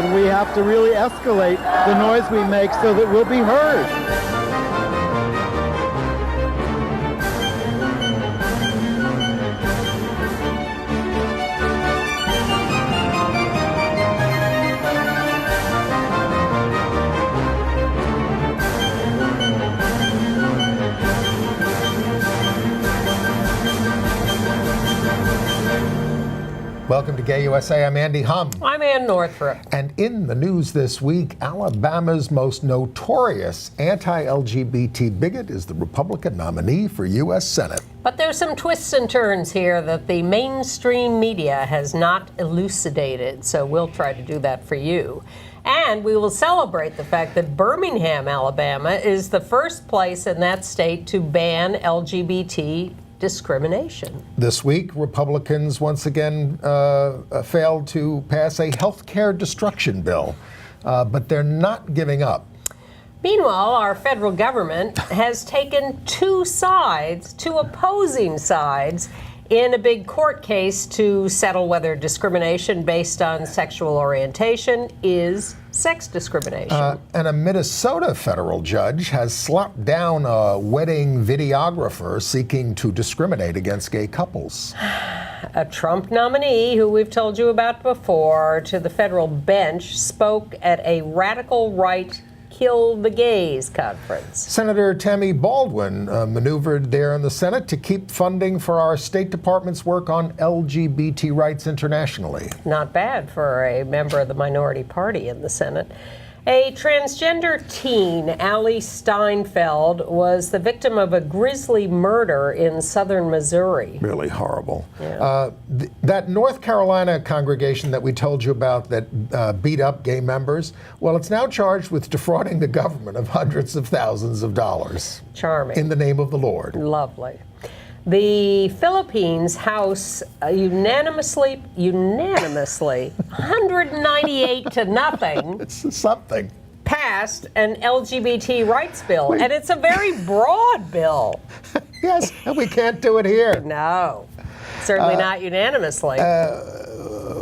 and we have to really escalate the noise we make so that we'll be heard. Welcome to Gay USA. I'm Andy Hum. I'm Ann Northrup. And in the news this week, Alabama's most notorious anti-LGBT bigot is the Republican nominee for U.S. Senate. But there's some twists and turns here that the mainstream media has not elucidated, so we'll try to do that for you. And we will celebrate the fact that Birmingham, Alabama, is the first place in that state to ban LGBT discrimination. This week, Republicans once again failed to pass a health care destruction bill, but they're not giving up. Meanwhile, our federal government has taken two opposing sides, in a big court case to settle whether discrimination based on sexual orientation is sex discrimination. And a Minnesota federal judge has slapped down a wedding videographer seeking to discriminate against gay couples. A Trump nominee, who we've told you about before, to the federal bench, spoke at a radical right Kill the Gays conference. Senator Tammy Baldwin maneuvered there in the Senate to keep funding for our State Department's work on LGBT rights internationally. Not bad for a member of the minority party in the Senate. A transgender teen, Allie Steinfeld, was the victim of a grisly murder in southern Missouri. Really horrible. Yeah. That North Carolina congregation that we told you about that beat up gay members, well, it's now charged with defrauding the government of hundreds of thousands of dollars. Charming. In the name of the Lord. Lovely. The Philippines House unanimously, 198 to nothing. It's something. Passed an LGBT rights bill, and it's a very broad bill. Yes, and we can't do it here. No, certainly not unanimously.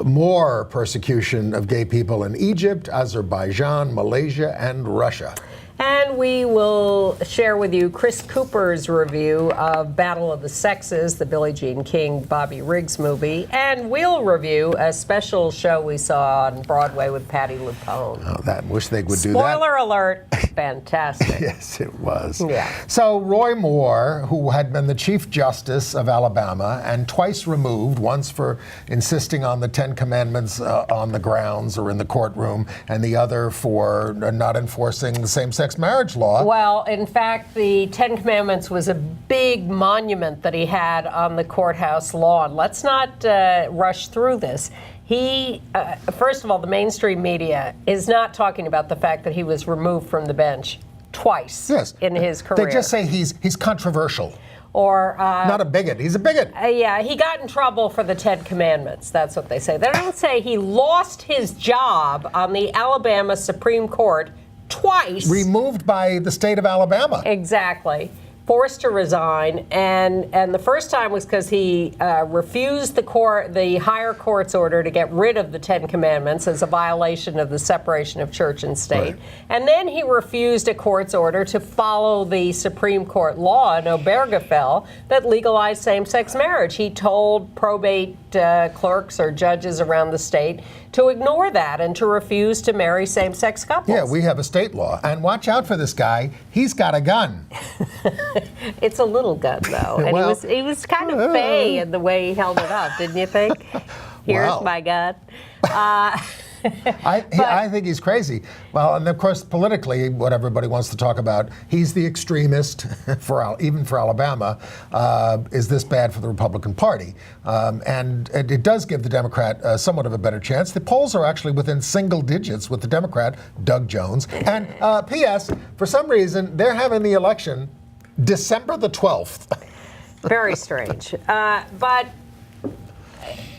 More persecution of gay people in Egypt, Azerbaijan, Malaysia, and Russia. And we will share with you Chris Cooper's review of Battle of the Sexes, the Billie Jean King, Bobby Riggs movie. And we'll review a special show we saw on Broadway with Patti LuPone. Oh, wish they would do that. Spoiler alert, fantastic. Yes, it was. Yeah. So Roy Moore, who had been the Chief Justice of Alabama and twice removed, once for insisting on the Ten Commandments on the grounds or in the courtroom, and the other for not enforcing the same-sex marriage law. Well, in fact, the Ten Commandments was a big monument that he had on the courthouse lawn. Let's not rush through this. He, first of all, the mainstream media is not talking about the fact that he was removed from the bench twice in his career. They just say he's controversial. Or not a bigot. He's a bigot. Yeah, he got in trouble for the Ten Commandments. That's what they say. They don't say he lost his job on the Alabama Supreme Court twice. Removed by the state of Alabama. Exactly. Forced to resign, and the first time was because he refused the higher court's order to get rid of the Ten Commandments as a violation of the separation of church and state. Right. And then he refused a court's order to follow the Supreme Court law in Obergefell that legalized same-sex marriage. He told probate clerks or judges around the state to ignore that and to refuse to marry same-sex couples. Yeah, we have a state law. And watch out for this guy. He's got a gun. It's a little gun, though. And well, he was kind of fey in the way he held it up, didn't you think? Here's my gun. I think he's crazy. Well, and of course, politically, what everybody wants to talk about, he's the extremist, even for Alabama. Is this bad for the Republican Party? And it does give the Democrat somewhat of a better chance. The polls are actually within single digits with the Democrat, Doug Jones. And P.S., for some reason, they're having the election December the 12th. Very strange. But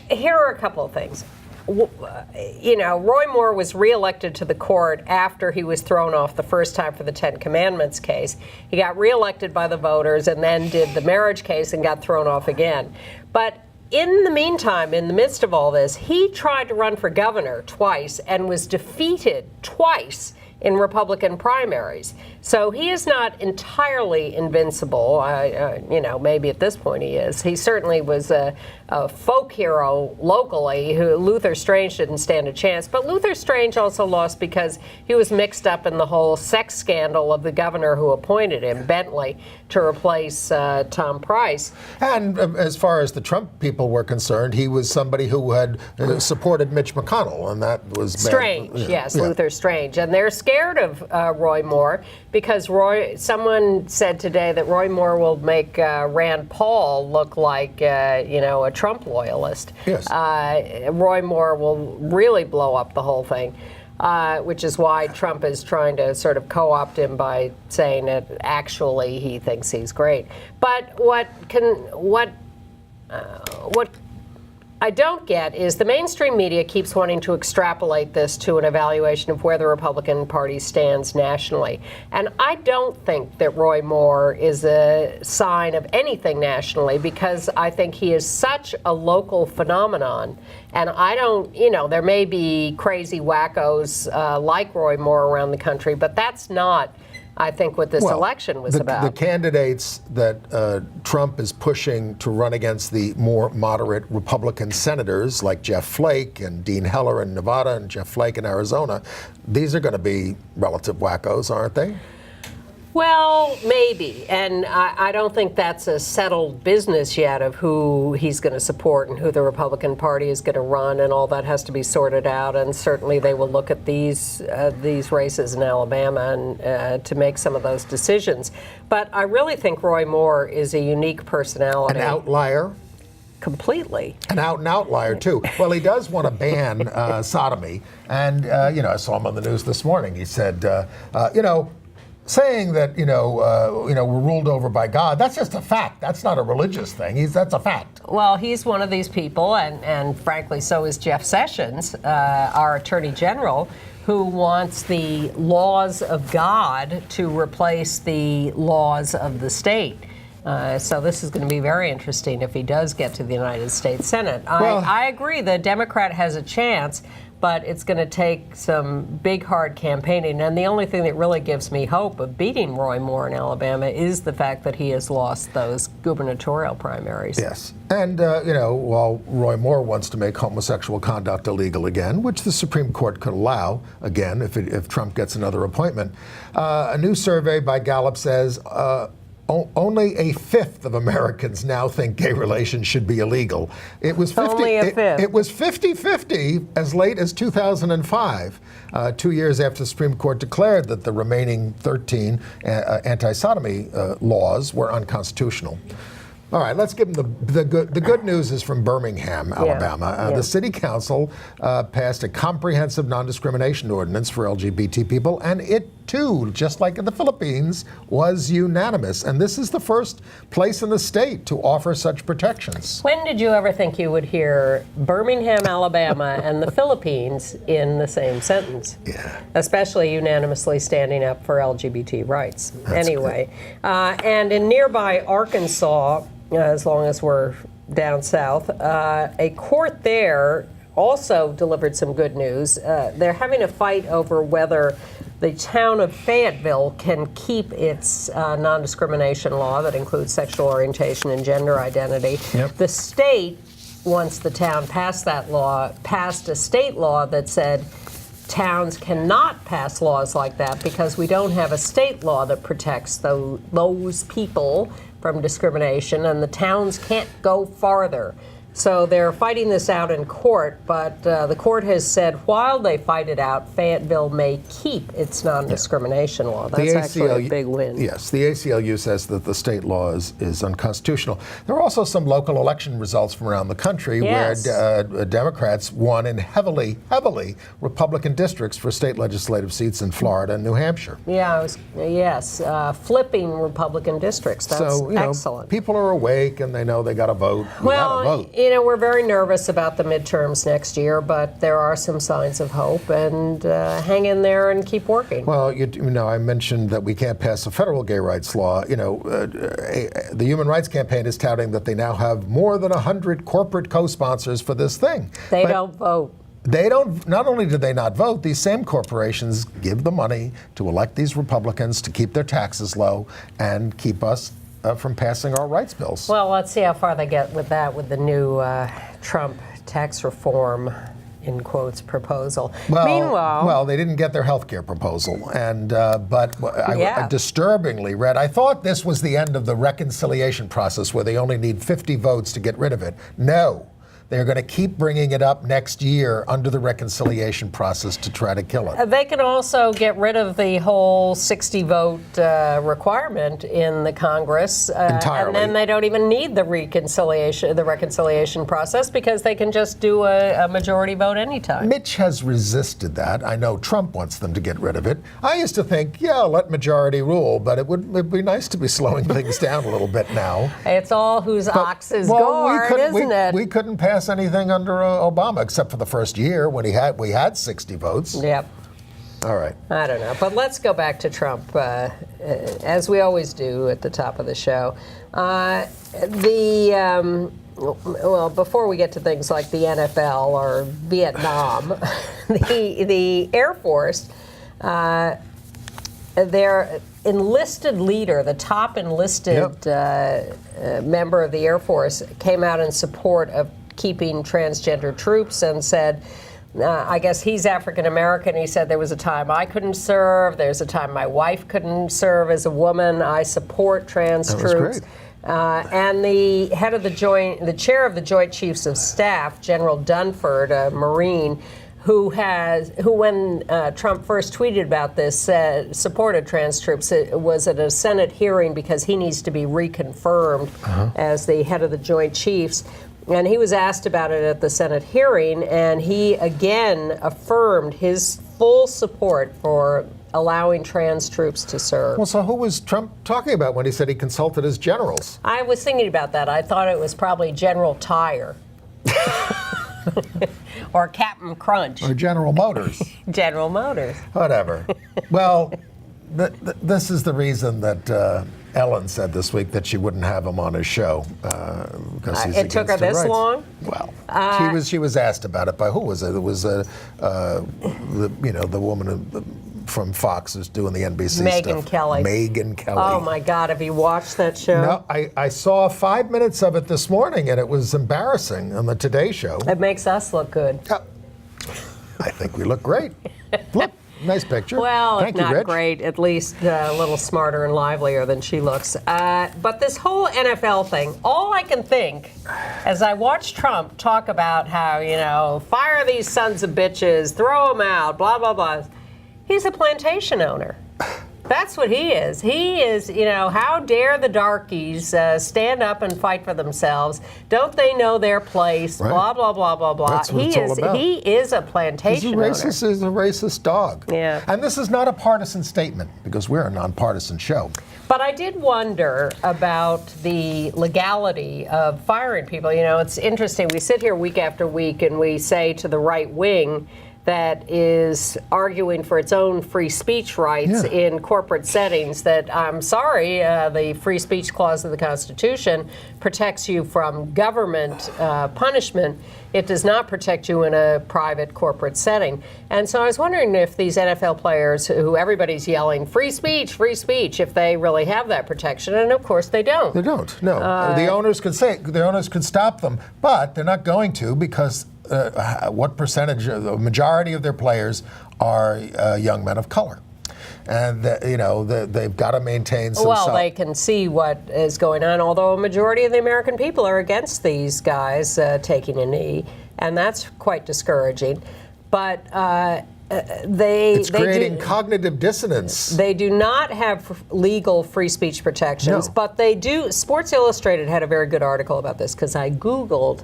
here are a couple of things. You know, Roy Moore was reelected to the court after he was thrown off the first time for the Ten Commandments case. He got reelected by the voters and then did the marriage case and got thrown off again. But in the meantime, in the midst of all this, he tried to run for governor twice and was defeated twice in Republican primaries. So he is not entirely invincible. Maybe at this point he is. He certainly was a folk hero locally who Luther Strange didn't stand a chance. But Luther Strange also lost because he was mixed up in the whole sex scandal of the governor who appointed him, Bentley, to replace Tom Price. And as far as the Trump people were concerned, he was somebody who had supported Mitch McConnell, and that was Strange, bad. yes, Luther Strange. And they're scared of Roy Moore because someone said today that Roy Moore will make Rand Paul look like, a Trump loyalist. Yes. Roy Moore will really blow up the whole thing. Which is why Trump is trying to sort of co-opt him by saying that actually he thinks he's great. But what I don't get is the mainstream media keeps wanting to extrapolate this to an evaluation of where the Republican Party stands nationally. And I don't think that Roy Moore is a sign of anything nationally because I think he is such a local phenomenon. And I don't, there may be crazy wackos like Roy Moore around the country, but that's not, I think, what this election was about. The candidates that Trump is pushing to run against the more moderate Republican senators like Jeff Flake and Dean Heller in Nevada and Jeff Flake in Arizona, these are going to be relative wackos, aren't they? Well, maybe. And I don't think that's a settled business yet of who he's going to support and who the Republican Party is going to run, and all that has to be sorted out. And certainly they will look at these races in Alabama and to make some of those decisions. But I really think Roy Moore is a unique personality. An outlier? Completely. An outlier, too. Well, he does want to ban sodomy. And, I saw him on the news this morning. He said, saying that we're ruled over by God, that's just a fact. That's not a religious thing. That's a fact. Well, he's one of these people, and frankly, so is Jeff Sessions, our Attorney General, who wants the laws of God to replace the laws of the state. So this is going to be very interesting if he does get to the United States Senate. I agree, the Democrat has a chance, but it's going to take some big, hard campaigning. And the only thing that really gives me hope of beating Roy Moore in Alabama is the fact that he has lost those gubernatorial primaries. Yes. And, while Roy Moore wants to make homosexual conduct illegal again, which the Supreme Court could allow again if Trump gets another appointment, a new survey by Gallup says only a fifth of Americans now think gay relations should be illegal. It was 50, only a fifth. It was 50-50 as late as 2005, 2 years after the Supreme Court declared that the remaining 13 anti-sodomy laws were unconstitutional. All right, let's give them the good. The good news is from Birmingham, Alabama. The city council passed a comprehensive non-discrimination ordinance for LGBT people, and it too, just like in the Philippines, was unanimous. And this is the first place in the state to offer such protections. When did you ever think you would hear Birmingham, Alabama, and the Philippines in the same sentence? Yeah. Especially unanimously standing up for LGBT rights. Anyway, and in nearby Arkansas, as long as we're down south, a court there also delivered some good news. They're having a fight over whether the town of Fayetteville can keep its non-discrimination law that includes sexual orientation and gender identity. Yep. The state, once the town passed that law, passed a state law that said towns cannot pass laws like that because we don't have a state law that protects those people from discrimination, and the towns can't go farther. So they're fighting this out in court, but the court has said while they fight it out, Fayetteville may keep its non-discrimination law. That's actually a big win. Yes, the ACLU says that the state law is unconstitutional. There are also some local election results from around the country where Democrats won in heavily Republican districts for state legislative seats in Florida and New Hampshire. Yeah, flipping Republican districts. That's excellent. People are awake and they know they got to vote. Well, we're very nervous about the midterms next year, but there are some signs of hope, and hang in there and keep working. Well, I mentioned that we can't pass a federal gay rights law. The Human Rights Campaign is touting that they now have more than 100 corporate co-sponsors for this thing. They don't vote. They don't. Not only do they not vote, these same corporations give the money to elect these Republicans to keep their taxes low and keep us from passing our rights bills. Well, let's see how far they get with that, with the new Trump tax reform, in quotes, proposal. Well, they didn't get their health care proposal, and I disturbingly read. I thought this was the end of the reconciliation process, where they only need 50 votes to get rid of it. No. They're going to keep bringing it up next year under the reconciliation process to try to kill it. They can also get rid of the whole 60-vote requirement in the Congress. Entirely. And then they don't even need the reconciliation process, because they can just do a majority vote anytime. Mitch has resisted that. I know Trump wants them to get rid of it. I used to think, let majority rule, but it'd be nice to be slowing things down a little bit now. It's all whose ox is gored, isn't it? We couldn't pass anything under Obama, except for the first year when we had 60 votes. Yep. All right. I don't know, but let's go back to Trump, as we always do at the top of the show. Before we get to things like the NFL or Vietnam, the Air Force, their enlisted leader, the top enlisted member of the Air Force, came out in support of keeping transgender troops and said, I guess he's African American. He said, there was a time I couldn't serve. There's a time my wife couldn't serve as a woman. I support trans troops. And the chair of the Joint Chiefs of Staff, General Dunford, a Marine, who when Trump first tweeted about this, supported trans troops. It was at a Senate hearing because he needs to be reconfirmed as the head of the Joint Chiefs. And he was asked about it at the Senate hearing, and he again affirmed his full support for allowing trans troops to serve. Well, so who was Trump talking about when he said he consulted his generals? I was thinking about that. I thought it was probably General Tire. Or Captain Crunch. Or General Motors. General Motors. Whatever. Well, this is the reason that Ellen said this week that she wouldn't have him on his show because he's it took her this rights. Long? Well, she was asked about it by who was it? It was the woman from Fox who's doing the NBC Megyn stuff. Kelly. Megyn Kelly. Oh my God! Have you watched that show? No, I saw 5 minutes of it this morning, and it was embarrassing on the Today Show. It makes us look good. I think we look great. Look. Nice picture. Well, Thank if you, not Rich. great, at least a little smarter and livelier than she looks. But this whole NFL thing, all I can think, as I watch Trump talk about how, fire these sons of bitches, throw them out, blah, blah, blah. He's a plantation owner. That's what he is. He is, how dare the darkies stand up and fight for themselves? Don't they know their place? Right. Blah, blah, blah, blah, blah. That's what it's all about. He is a plantation owner. He's a racist dog. Yeah. And this is not a partisan statement, because we're a nonpartisan show. But I did wonder about the legality of firing people. It's interesting. We sit here week after week and we say to the right wing that is arguing for its own free speech rights in corporate settings that, I'm sorry, the free speech clause of the Constitution protects you from government punishment. It does not protect you in a private corporate setting. And so I was wondering if these NFL players, who everybody's yelling, free speech, if they really have that protection. And of course they don't. They don't, no. The owners could stop them, but they're not going to, because what percentage, the majority of their players are young men of color. And they've got to maintain some. Well, they can see what is going on. Although a majority of the American people are against these guys taking a knee, and that's quite discouraging. But it's creating cognitive dissonance. They do not have legal free speech protections, but they do. Sports Illustrated had a very good article about this, because I Googled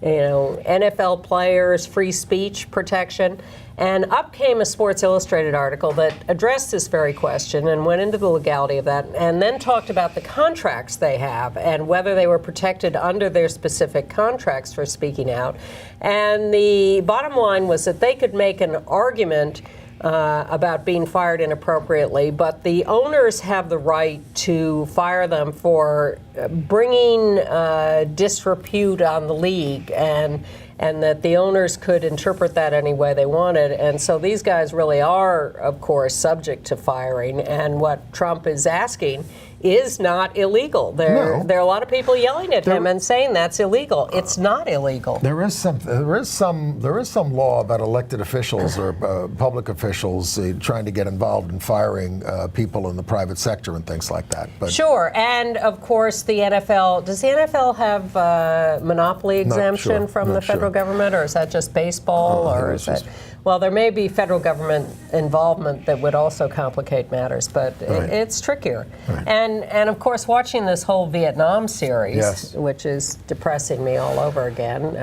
NFL players, free speech protection. And up came a Sports Illustrated article that addressed this very question and went into the legality of that, and then talked about the contracts they have and whether they were protected under their specific contracts for speaking out. And the bottom line was that they could make an argument about being fired inappropriately, but the owners have the right to fire them for bringing disrepute on the league, and that the owners could interpret that any way they wanted. And so these guys really are, of course, subject to firing. And what Trump is asking is not illegal. There are a lot of people yelling at him and saying that's illegal. It's not illegal. There is some law about elected officials or public officials trying to get involved in firing people in the private sector and things like that. But sure, and of course the NFL. Does the NFL have monopoly exemption from the federal government, or is that just baseball, or is that? Well, there may be federal government involvement that would also complicate matters, but it's trickier. Right. And of course, watching this whole Vietnam series, which is depressing me all over again,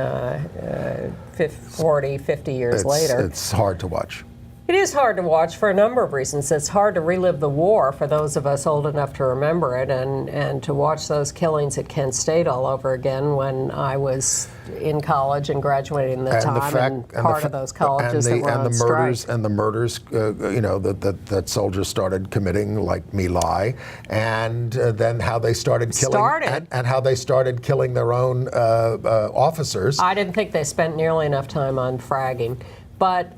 40, 50 years later. It's hard to watch. It is hard to watch for a number of reasons. It's hard to relive the war for those of us old enough to remember it, and to watch those killings at Kent State all over again when I was in college and graduating at the time, and part of those colleges that were on strike. And the murders, that soldiers started committing, like My Lai, and then how they started killing, and how they started killing their own officers. I didn't think they spent nearly enough time on fragging. But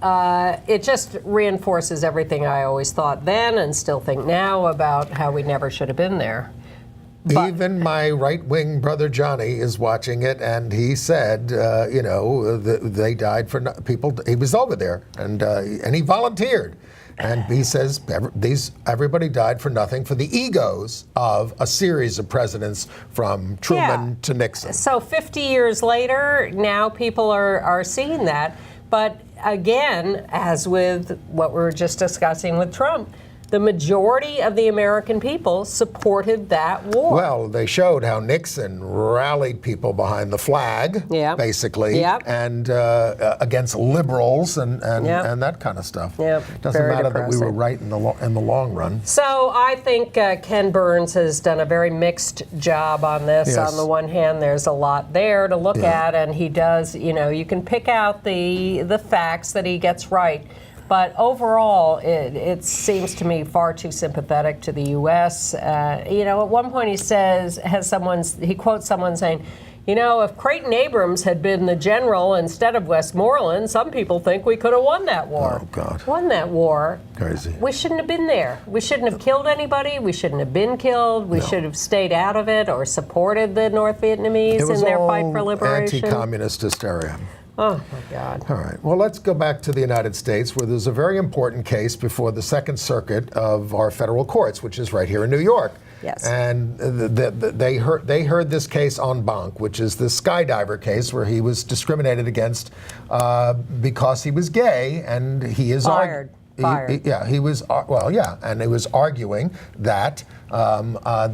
it just reinforces everything I always thought then and still think now about how we never should have been there. Even my right-wing brother Johnny is watching it, and he said, they died for people. He was over there, and he volunteered. And he says everybody died for nothing, for the egos of a series of presidents from Truman to Nixon. So 50 years later, now people are seeing that. But again, as with what we were just discussing with Trump, the majority of the American people supported that war. Well, they showed how Nixon rallied people behind the flag, basically, and against liberals and that kind of stuff. Doesn't matter that we were right in the long run. So I think Ken Burns has done a very mixed job on this. Yes. On the one hand, there's a lot there to look at, and he does, you can pick out the facts that he gets right. But overall, it seems to me far too sympathetic to the U.S. At one point he quotes someone saying, if Creighton Abrams had been the general instead of Westmoreland, some people think we could have won that war. Oh, God. Won that war. Crazy. We shouldn't have been there. We shouldn't have killed anybody. We shouldn't have been killed. We should have stayed out of it or supported the North Vietnamese in their fight for liberation. Anti-communist hysteria. Oh, my God. All right. Well, let's go back to the United States, where there's a very important case before the Second Circuit of our federal courts, which is right here in New York. Yes. And they heard this case en banc, which is the skydiver case where he was discriminated against because he was gay, and he is fired. He was and he was arguing that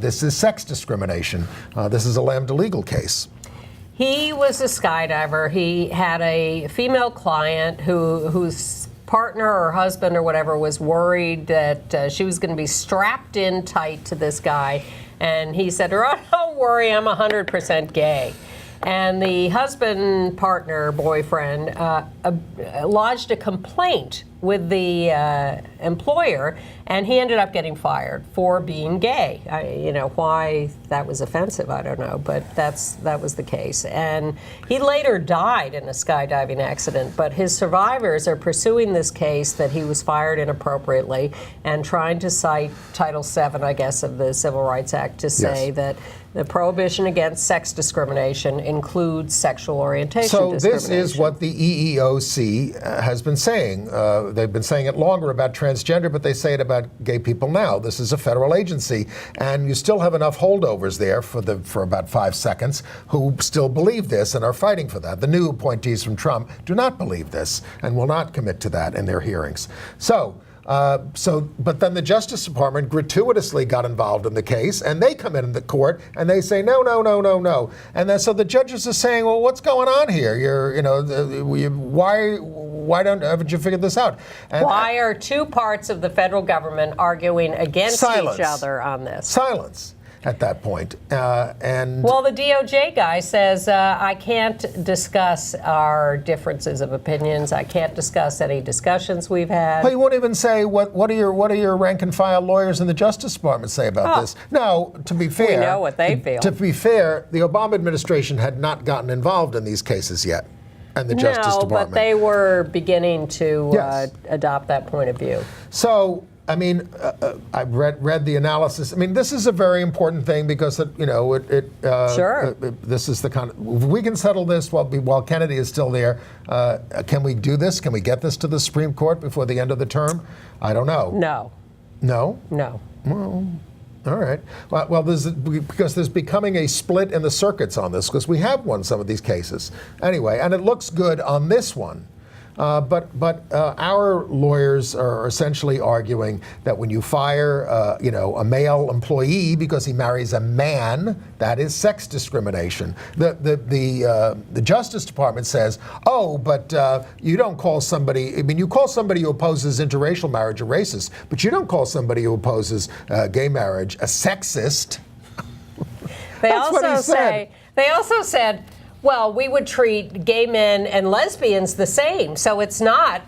this is sex discrimination. This is a Lambda Legal case. He was a skydiver. He had a female client whose partner or husband or whatever was worried that she was going to be strapped in tight to this guy. And he said to her, "Oh, don't worry, I'm 100% gay." And the husband, partner, boyfriend lodged a complaint with the employer, and he ended up getting fired for being gay. Why that was offensive, I don't know, but that was the case. And he later died in a skydiving accident, but his survivors are pursuing this case that he was fired inappropriately and trying to cite Title VII, I guess, of the Civil Rights Act to say that the prohibition against sex discrimination includes sexual orientation discrimination. So this is what the EEOC has been saying. They've been saying it longer about transgender, but they say it about gay people now. This is a federal agency, and you still have enough holdovers there for about 5 seconds who still believe this and are fighting for that. The new appointees from Trump do not believe this and will not commit to that in their hearings. So But then the Justice Department gratuitously got involved in the case, and they come in the court and they say no, no, no, no, no, and then so the judges are saying, well, what's going on here? Haven't you figured this out? And, why are two parts of the federal government arguing against each other on this? Silence. At that point. Well, the DOJ guy says, I can't discuss our differences of opinions. I can't discuss any discussions we've had. Well, you won't even say what do your rank and file lawyers in the Justice Department say about this. Now, to be fair, we know what they feel. To be fair, the Obama administration had not gotten involved in these cases yet, and the Justice Department. But they were beginning to adopt that point of view. So, I mean, I've read the analysis. I mean, this is a very important thing because Sure. This is the kind of, if we can settle this while Kennedy is still there. Can we do this? Can we get this to the Supreme Court before the end of the term? I don't know. No. No. No. Well, all right. Well, because there's becoming a split in the circuits on this because we have won some of these cases anyway, and it looks good on this one. But our lawyers are essentially arguing that when you fire, a male employee because he marries a man, that is sex discrimination. The Justice Department says, but you don't call somebody. I mean, you call somebody who opposes interracial marriage a racist, but you don't call somebody who opposes gay marriage a sexist. They also said. Well, we would treat gay men and lesbians the same. So it's not,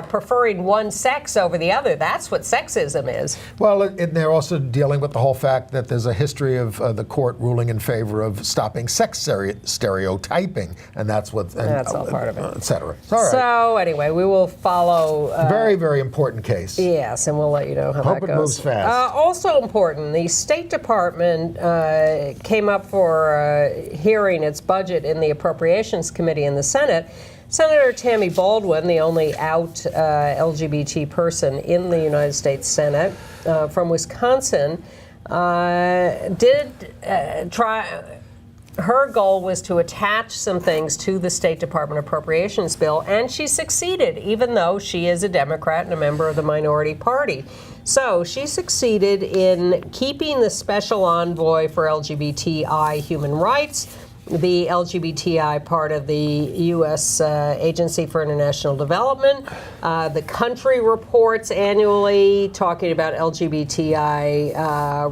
preferring one sex over the other. That's what sexism is. Well, and they're also dealing with the whole fact that there's a history of the court ruling in favor of stopping sex stereotyping. And that's all part of it. Et cetera. All right. So anyway, we will follow. Very, very important case. Yes, and we'll let you know how that goes. Hope it moves fast. Also important, the State Department came up for hearing its budget in the Appropriations Committee in the Senate. Senator Tammy Baldwin, the only out LGBT person in the United States Senate from Wisconsin, did try. Her goal was to attach some things to the State Department appropriations bill, and she succeeded, even though she is a Democrat and a member of the minority party. So she succeeded in keeping the special envoy for LGBTI human rights, the LGBTI part of the U.S. Agency for International Development, the country reports annually talking about LGBTI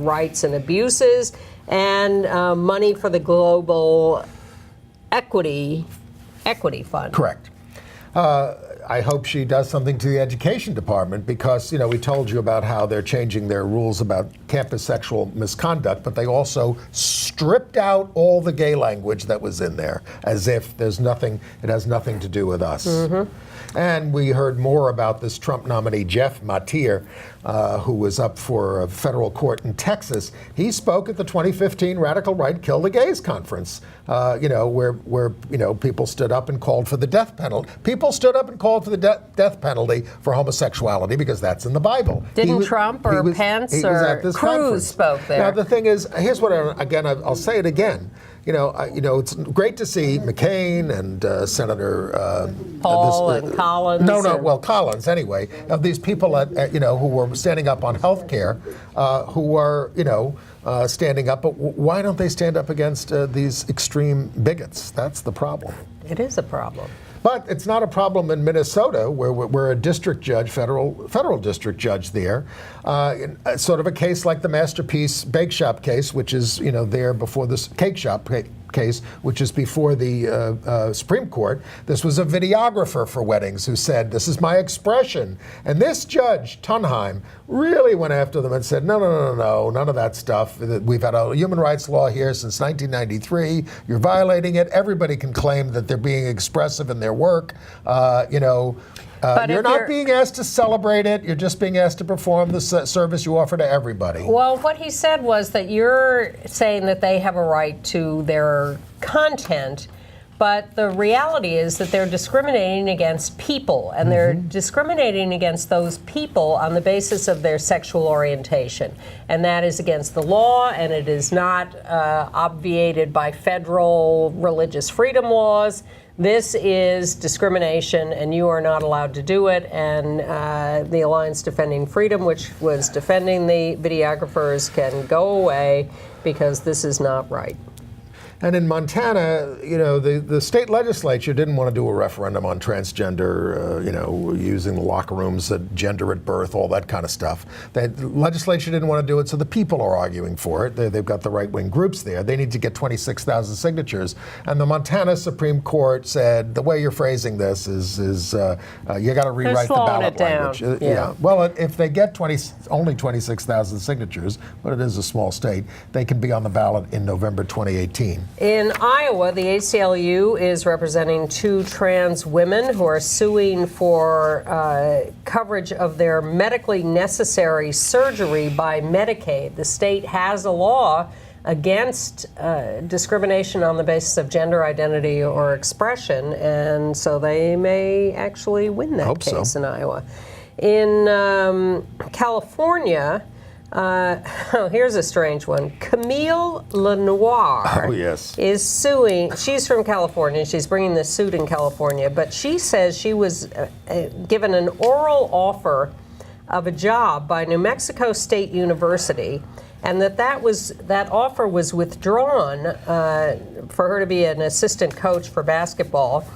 rights and abuses, and money for the Global Equity Fund. Correct. I hope she does something to the Education Department because, we told you about how they're changing their rules about campus sexual misconduct, but they also stripped out all the gay language that was in there as if it has nothing to do with us. Mm-hmm. And we heard more about this Trump nominee, Jeff Mateer, who was up for a federal court in Texas. He spoke at the 2015 Radical Right Kill the Gays conference, where people stood up and called for the death penalty. People stood up and called for the death penalty for homosexuality because that's in the Bible. Didn't Trump or Pence or Cruz spoke there? Now, the thing is, here's what, I'll say it again. It's great to see McCain and Senator Paul and Collins. Collins anyway. Of these people who were standing up on health care, who are standing up. But why don't they stand up against these extreme bigots? That's the problem. It is a problem. But it's not a problem in Minnesota, where we're a district judge, federal district judge there. Sort of a case like the Masterpiece Bake Shop case, which is there before this cake shop case, which is before the Supreme Court. This was a videographer for weddings who said, "This is my expression," and this judge Tunheim really went after them and said, "No, none of that stuff. We've had a human rights law here since 1993. You're violating it. Everybody can claim that they're being expressive in their work. You're not being asked to celebrate it. You're just being asked to perform the service you offer to everybody." Well, what he said was that you're saying that they have a right to their content, But the reality is that they're discriminating against people, and they're discriminating against those people on the basis of their sexual orientation. And that is against the law, and it is not obviated by federal religious freedom laws. This is discrimination, and you are not allowed to do it. And the Alliance Defending Freedom, which was defending the videographers, can go away because this is not right. And in Montana, you know, the state legislature didn't want to do a referendum on transgender, you know, using the locker rooms, gender at birth, all that kind of stuff. The legislature didn't want to do it, so the people are arguing for it. They've got the right-wing groups there. They need to get 26,000 signatures. And the Montana Supreme Court said, the way you're phrasing this is you got to rewrite the ballot language. Yeah. Well, if they get only 26,000 signatures, but it is a small state, they can be on the ballot in November 2018. In Iowa, the ACLU is representing 2 trans women who are suing for coverage of their medically necessary surgery by Medicaid. The state has a law against discrimination on the basis of gender identity or expression, and so they may actually win that case in Iowa. In California, here's a strange one. Camille Lenoir is suing. She's from California. She's bringing this suit in California, but she says she was given an oral offer of a job by New Mexico State University, and that offer was withdrawn for her to be an assistant coach for basketball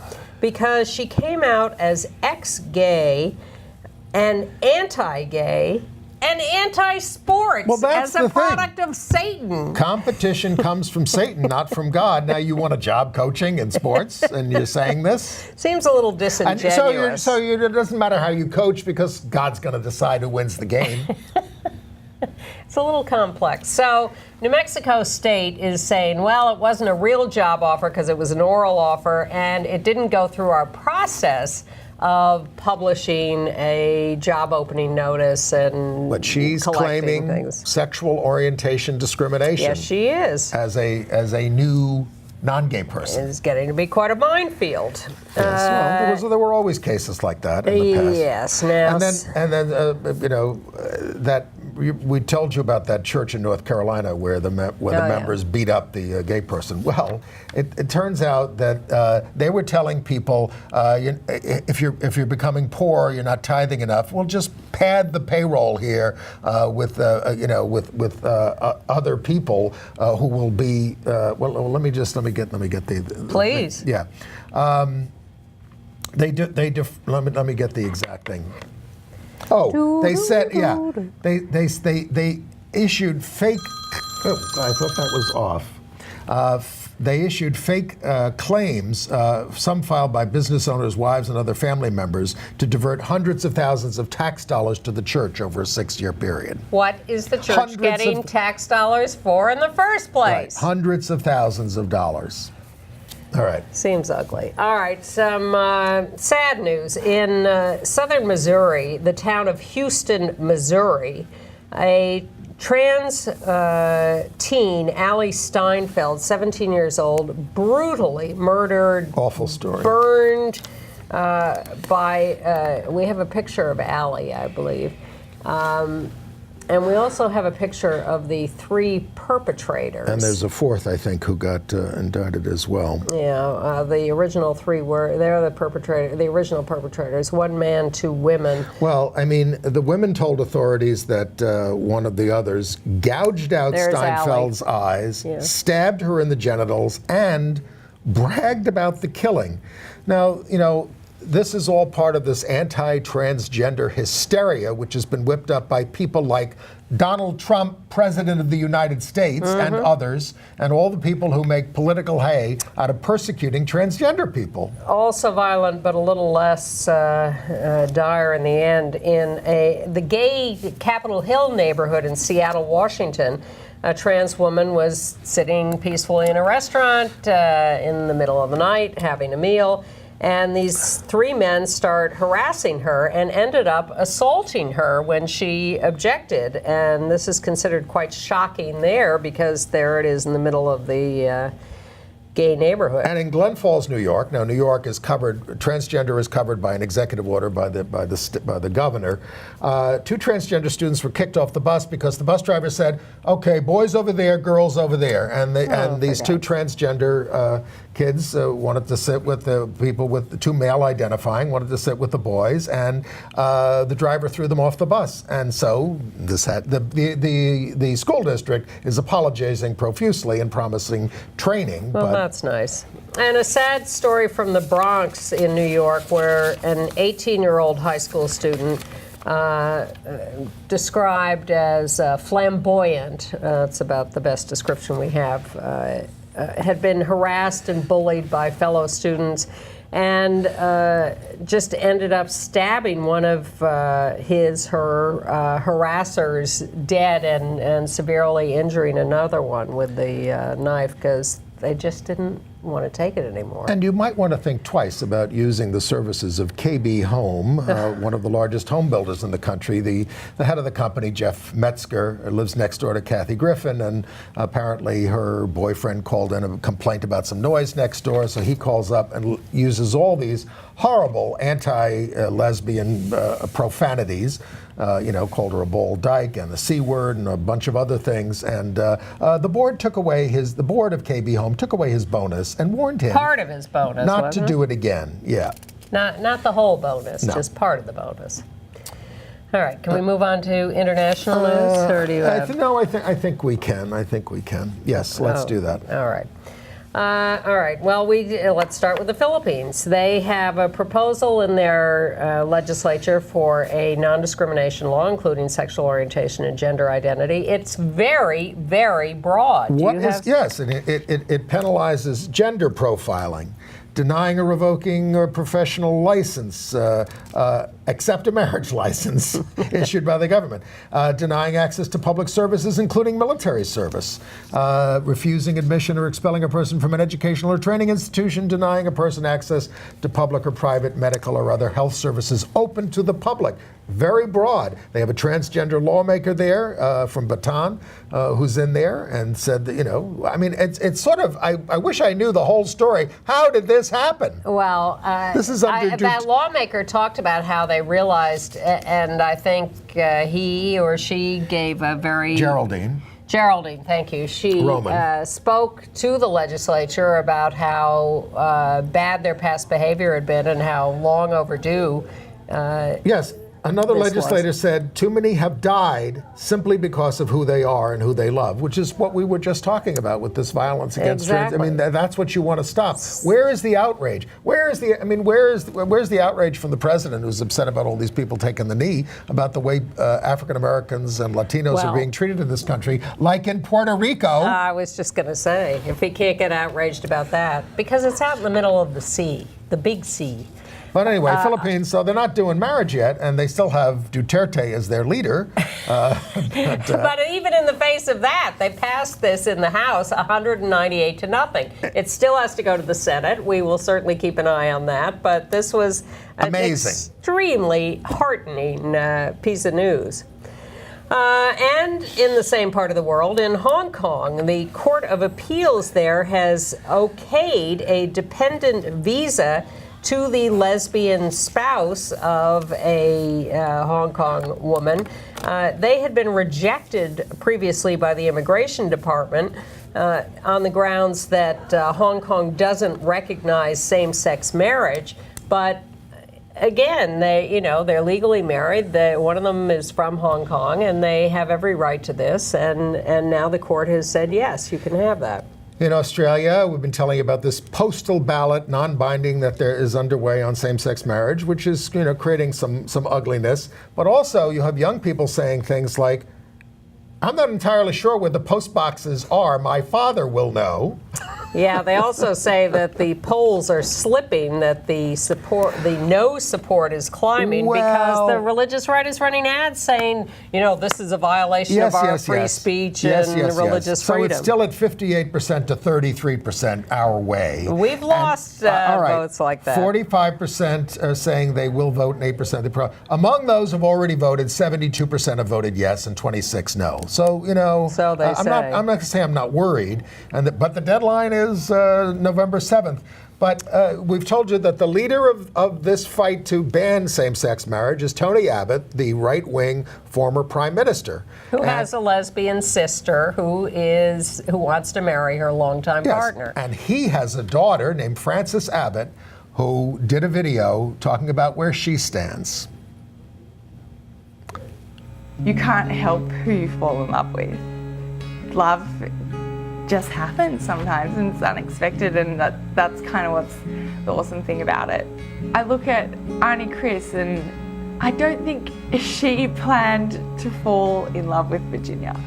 because she came out as ex-gay and anti-gay and anti-sports as a product of Satan. Competition comes from Satan, not from God. Now you want a job coaching in sports, and you're saying this? Seems a little disingenuous. So it doesn't matter how you coach because God's going to decide who wins the game. It's a little complex. So New Mexico State is saying, well, it wasn't a real job offer because it was an oral offer, and it didn't go through our process of publishing a job opening notice and but she's claiming things. Sexual orientation discrimination. Yes, she is. As a new non-gay person. It's getting to be quite a minefield. Yes, well, there were always cases like that in the past. Yes, now. And then you know, that we told you about that church in North Carolina where the members beat up the gay person. Well, it turns out that they were telling people, if you're becoming poor, you're not tithing enough. Well, just pad the payroll here with other people who will be. Well, let me get the. Please. Yeah. Let me get the exact thing. Oh, they said, they issued fake. Oh, I thought that was off. They issued fake claims, some filed by business owners, wives, and other family members, to divert hundreds of thousands of tax dollars to the church over a 6-year period. What is the church getting tax dollars for in the first place? Right, hundreds of thousands of dollars. All right. Seems ugly. All right, some sad news. In southern Missouri, the town of Houston, Missouri, a trans teen, Allie Steinfeld, 17 years old, brutally murdered. Awful story. Burned by, we have a picture of Allie, I believe. And we also have a picture of the 3 perpetrators. And there's a 4th, I think, who got indicted as well. Yeah, the original 3 they're the original perpetrators, 1 man, 2 women. Well, I mean, the women told authorities that one of the others gouged out Steinfeld's eyes, stabbed her in the genitals, and bragged about the killing. Now, you know, this is all part of this anti-transgender hysteria, which has been whipped up by people like Donald Trump, President of the United States, and others, and all the people who make political hay out of persecuting transgender people. Also violent, but a little less dire in the end. In the gay Capitol Hill neighborhood in Seattle, Washington, a trans woman was sitting peacefully in a restaurant in the middle of the night, having a meal. And these 3 men start harassing her and ended up assaulting her when she objected. And this is considered quite shocking there because there it is in the middle of the gay neighborhood. And in Glen Falls, New York, now New York is covered, transgender is covered by an executive order by the governor. 2 transgender students were kicked off the bus because the bus driver said, okay, boys over there, girls over there. And these 2 transgender kids wanted to sit with the people with the 2 male identifying, wanted to sit with the boys, and the driver threw them off the bus. And so this had the school district is apologizing profusely and promising training. Well, that's nice. And a sad story from the Bronx in New York, where an 18-year-old high school student described as flamboyant, it's about the best description we have, had been harassed and bullied by fellow students, and just ended up stabbing one of her harassers dead and severely injuring another one with the knife because they just didn't want to take it anymore. And you might want to think twice about using the services of KB Home, one of the largest home builders in the country. The head of the company, Jeff Metzger, lives next door to Kathy Griffin, and apparently her boyfriend called in a complaint about some noise next door, so he calls up and uses all these horrible anti-lesbian profanities, called her a bald dyke and the C word and a bunch of other things. And the board of KB Home took away his bonus and warned him. Part of his bonus, not to do it again. Yeah. Not the whole bonus, No. just part of the bonus. All right, can we move on to international news, or do you have? I think we can. Yes, let's do that. All right. All right. Well, let's start with the Philippines. They have a proposal in their legislature for a non-discrimination law, including sexual orientation and gender identity. It's very, very broad. Yes, and it penalizes gender profiling, denying or revoking a professional license, except a marriage license issued by the government, denying access to public services, including military service, refusing admission or expelling a person from an educational or training institution, denying a person access to public or private medical or other health services open to the public. Very broad. They have a transgender lawmaker there from Bataan who's in there and said that, it's sort of, I wish I knew the whole story. How did this happen? Well, this is that lawmaker talked about how they realized, and I think he or she gave a very... Geraldine, thank you. She spoke to the legislature about how bad their past behavior had been and how long overdue. Yes. Another legislator said, too many have died simply because of who they are and who they love, which is what we were just talking about with this violence against trans. I mean, that's what you want to stop. Where is the outrage? Where's the outrage from the president, who's upset about all these people taking the knee, about the way African Americans and Latinos are being treated in this country, like in Puerto Rico? I was just going to say, if he can't get outraged about that, because it's out in the middle of the sea, the big sea. But anyway, Philippines, so they're not doing marriage yet, and they still have Duterte as their leader. But even in the face of that, they passed this in the House 198 to nothing. It still has to go to the Senate. We will certainly keep an eye on that. But this was an extremely heartening piece of news. And in the same part of the world, in Hong Kong, the Court of Appeals there has okayed a dependent visa to the lesbian spouse of a Hong Kong woman. They had been rejected previously by the Immigration Department on the grounds that Hong Kong doesn't recognize same-sex marriage, but again, they're legally married. One of them is from Hong Kong, and they have every right to this, and now the court has said, yes, you can have that. In Australia, we've been telling you about this postal ballot, non-binding, that there is underway on same-sex marriage, which is, creating some ugliness. But also, you have young people saying things like, I'm not entirely sure where the post boxes are. My father will know. Yeah, they also say that the polls are slipping, that the no support is climbing because the religious right is running ads saying, this is a violation of our free speech and religious freedom. So it's still at 58% to 33% our way. We've lost votes like that. 45% are saying they will vote and 8% they pro. Among those who've already voted, 72% have voted yes and 26 no. So, So they say. I'm not going to say I'm not worried, but the deadline is November 7th. But we've told you that the leader of this fight to ban same-sex marriage is Tony Abbott, the right-wing former prime minister. Who has a lesbian sister who wants to marry her longtime partner. And he has a daughter named Frances Abbott who did a video talking about where she stands. You can't help who you fall in love with. Love just happens sometimes, and it's unexpected, and that's kind of what's the awesome thing about it. I look at Auntie Chris, and I don't think she planned to fall in love with Virginia.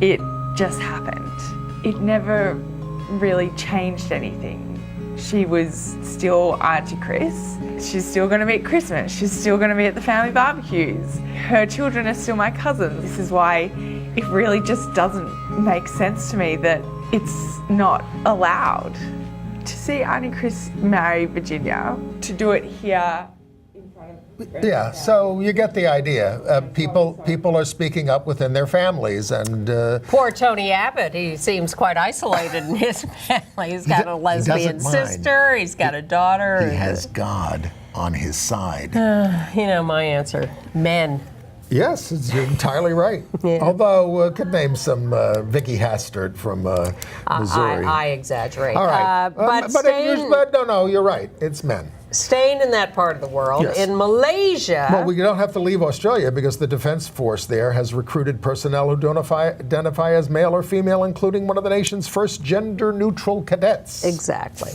It just happened. It never really changed anything. She was still Auntie Chris. She's still going to be at Christmas. She's still going to be at the family barbecues. Her children are still my cousins. This is why it really just doesn't make sense to me that it's not allowed. To see Auntie Chris marry Virginia, to do it here in front of... Yeah, so you get the idea. People are speaking up within their families, and Poor Tony Abbott, he seems quite isolated in his family. He's got a lesbian sister, he's got a daughter. He has God on his side. You know my answer, men. Yes, you're entirely right. Yeah. Although, could name some Vicky Hastert from Missouri. I exaggerate. All right. But no, you're right. It's men. Staying in that part of the world, Yes. in Malaysia... Well, we don't have to leave Australia because the Defence Force there has recruited personnel who don't identify as male or female, including one of the nation's first gender-neutral cadets. Exactly.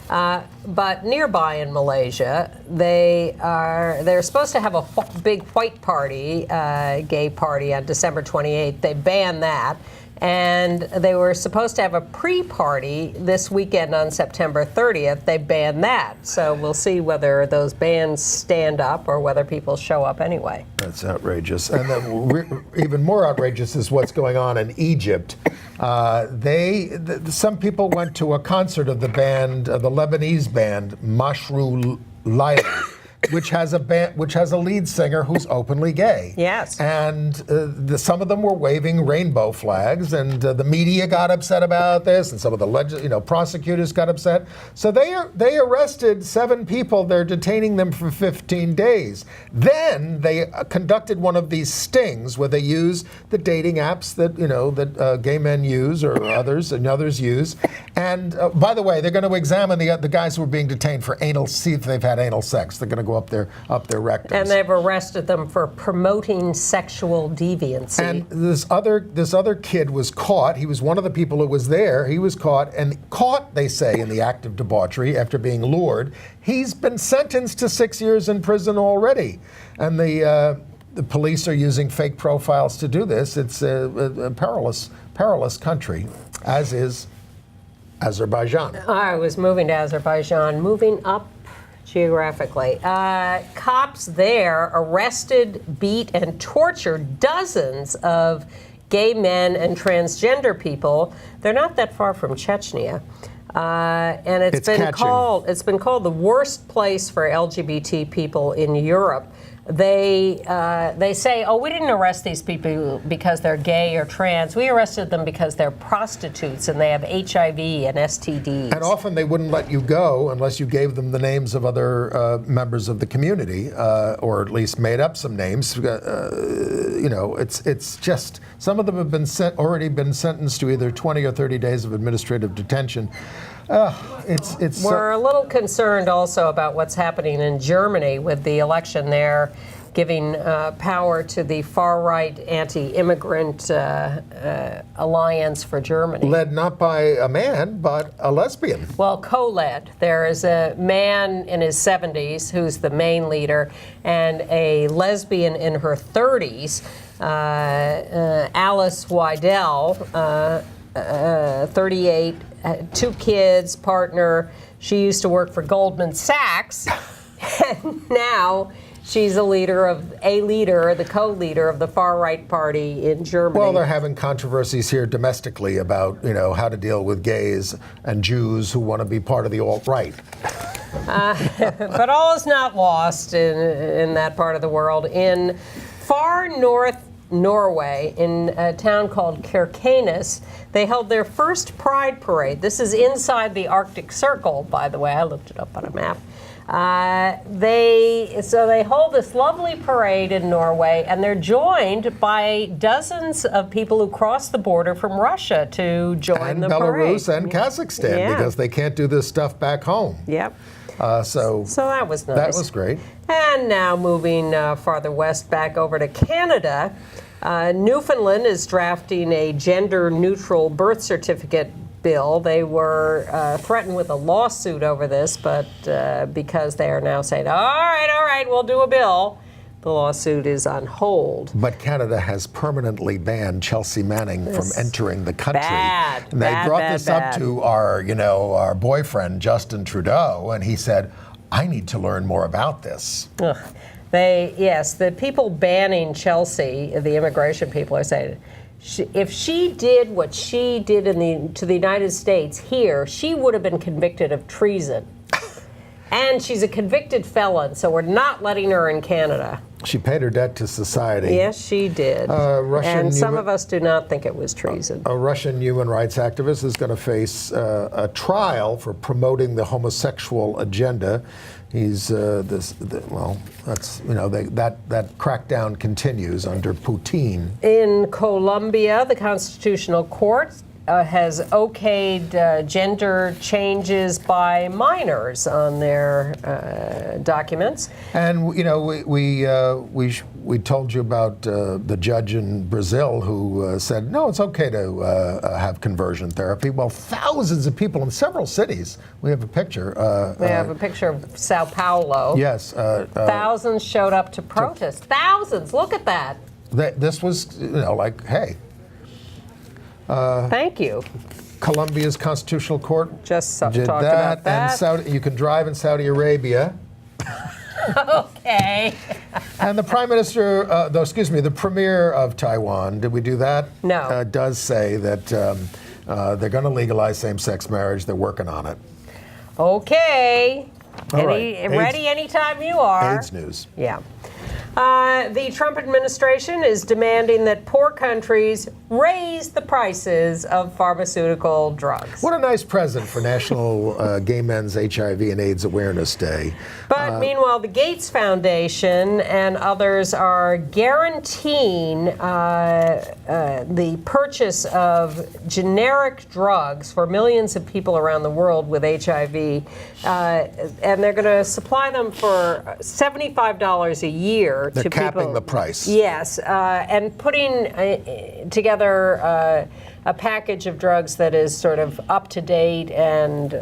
But nearby in Malaysia, they're supposed to have a big white party, gay party on December 28th. They banned that. And they were supposed to have a pre-party this weekend on September 30th. They banned that. So we'll see whether those bans stand up or whether people show up anyway. That's outrageous. And then even more outrageous is what's going on in Egypt. Some people went to a concert of the band, the Lebanese band, Mashru Laila, which has a lead singer who's openly gay. Yes. And some of them were waving rainbow flags, and the media got upset about this, and some of the prosecutors got upset. So they arrested 7 people. They're detaining them for 15 days. Then they conducted one of these stings where they use the dating apps that gay men use or others use. And by the way, they're going to examine the guys who are being detained for see if they've had anal sex. They're going to go up their rectums. And they've arrested them for promoting sexual deviancy. And this other kid was caught. He was one of the people who was there. He was caught, they say, in the act of debauchery after being lured. He's been sentenced to 6 years in prison already. And the police are using fake profiles to do this. It's a perilous country, as is Azerbaijan. I was moving to Azerbaijan, moving up geographically. Cops there arrested, beat, and tortured dozens of gay men and transgender people. They're not that far from Chechnya. And it's been called the worst place for LGBT people in Europe. They say, oh, we didn't arrest these people because they're gay or trans. We arrested them because they're prostitutes and they have HIV and STDs. And often they wouldn't let you go unless you gave them the names of other members of the community, or at least made up some names. It's just, some of them have already been sentenced to either 20 or 30 days of administrative detention. We're a little concerned also about what's happening in Germany with the election there, giving power to the far-right anti-immigrant Alliance for Germany. Led not by a man, but a lesbian. Well, co-led. There is a man in his 70s who's the main leader, and a lesbian in her 30s, Alice Weidel, 38, 2 kids, partner. She used to work for Goldman Sachs, and now she's the co-leader of the far-right party in Germany. Well, they're having controversies here domestically about, how to deal with gays and Jews who want to be part of the alt-right. But all is not lost in that part of the world. In far north Norway, in a town called Kirkenes. They held their first Pride Parade. This is inside the Arctic Circle, by the way. I looked it up on a map. They hold this lovely parade in Norway, and they're joined by dozens of people who cross the border from Russia to join the parade. Belarus and Kazakhstan, because they can't do this stuff back home. Yep. So that was nice. That was great. And now moving farther west back over to Canada, Newfoundland is drafting a gender-neutral birth certificate bill. They were threatened with a lawsuit over this, but because they are now saying, all right, we'll do a bill, the lawsuit is on hold. But Canada has permanently banned Chelsea Manning from entering the country. And they brought this up to our boyfriend, Justin Trudeau, and he said, I need to learn more about this. Ugh. The people banning Chelsea, the immigration people, are saying, if she did what she did to the United States here, she would have been convicted of treason. And she's a convicted felon, so we're not letting her in Canada. She paid her debt to society. Yes, she did. And some of us do not think it was treason. A Russian human rights activist is going to face a trial for promoting the homosexual agenda. He's that crackdown continues under Putin. In Colombia, the Constitutional Court has okayed gender changes by minors on their documents. And we told you about the judge in Brazil who said, no, it's okay to have conversion therapy. Well, thousands of people in several cities. We have a picture. We have a picture of Sao Paulo. Yes. Thousands showed up to protest. Thousands. Look at that. This was, hey. Thank you. Colombia's Constitutional Court just talked about that. And you can drive in Saudi Arabia. Okay. And the Prime Minister, the Premier of Taiwan, did we do that? No. Does say that they're going to legalize same-sex marriage. They're working on it. Okay. All right. Ready anytime you are. AIDS news. Yeah. The Trump administration is demanding that poor countries raise the prices of pharmaceutical drugs. What a nice present for National Gay Men's HIV and AIDS Awareness Day. But meanwhile, the Gates Foundation and others are guaranteeing the purchase of generic drugs for millions of people around the world with HIV, and they're going to supply them for $75 a year. They're to capping people. The price. Yes, and putting together a package of drugs that is sort of up to date and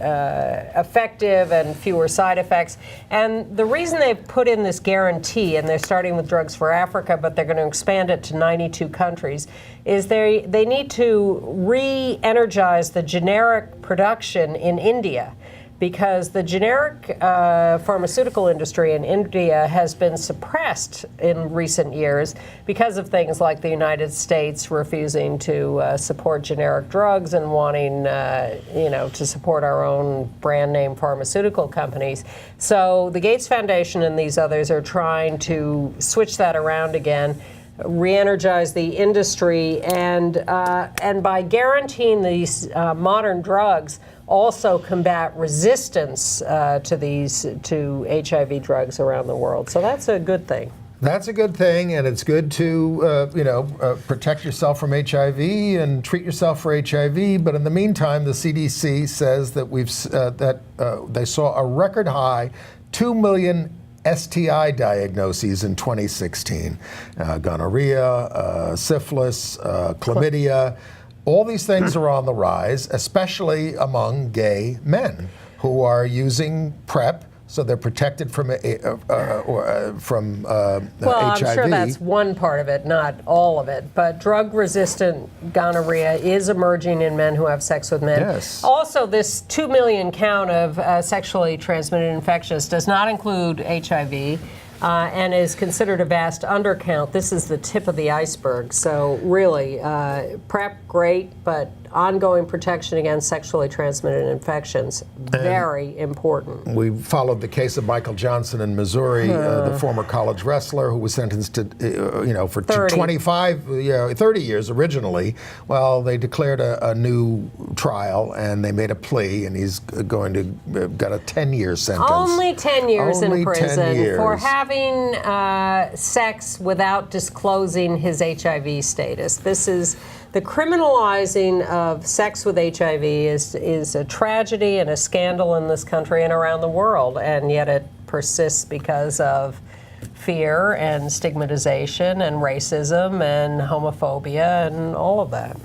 effective and fewer side effects. And the reason they've put in this guarantee, and they're starting with drugs for Africa, but they're going to expand it to 92 countries, is they need to re-energize the generic production in India. Because the generic pharmaceutical industry in India has been suppressed in recent years because of things like the United States refusing to support generic drugs and wanting, to support our own brand name pharmaceutical companies. So the Gates Foundation and these others are trying to switch that around again, re-energize the industry, and by guaranteeing these modern drugs, also combat resistance to HIV drugs around the world. So that's a good thing. That's a good thing, and it's good to protect yourself from HIV and treat yourself for HIV. But in the meantime, the CDC says that they saw a record high 2 million STI diagnoses in 2016. Gonorrhea, syphilis, chlamydia. All these things are on the rise, especially among gay men who are using PrEP, so they're protected from HIV. I'm sure that's one part of it, not all of it. But drug-resistant gonorrhea is emerging in men who have sex with men. Yes. Also, this 2 million count of sexually transmitted infections does not include HIV. And is considered a vast undercount. This is the tip of the iceberg. So really, PrEP, great, but ongoing protection against sexually transmitted infections. Very important. We followed the case of Michael Johnson in Missouri, the former college wrestler who was sentenced to, for 30 years originally. Well, they declared a new trial and they made a plea, and he's going to got a 10-year sentence. Only 10 years Only in 10 prison years. for having sex without disclosing his HIV status. This is the criminalizing of sex with HIV is a tragedy and a scandal in this country and around the world, and yet it persists because of fear and stigmatization and racism and homophobia and all of that.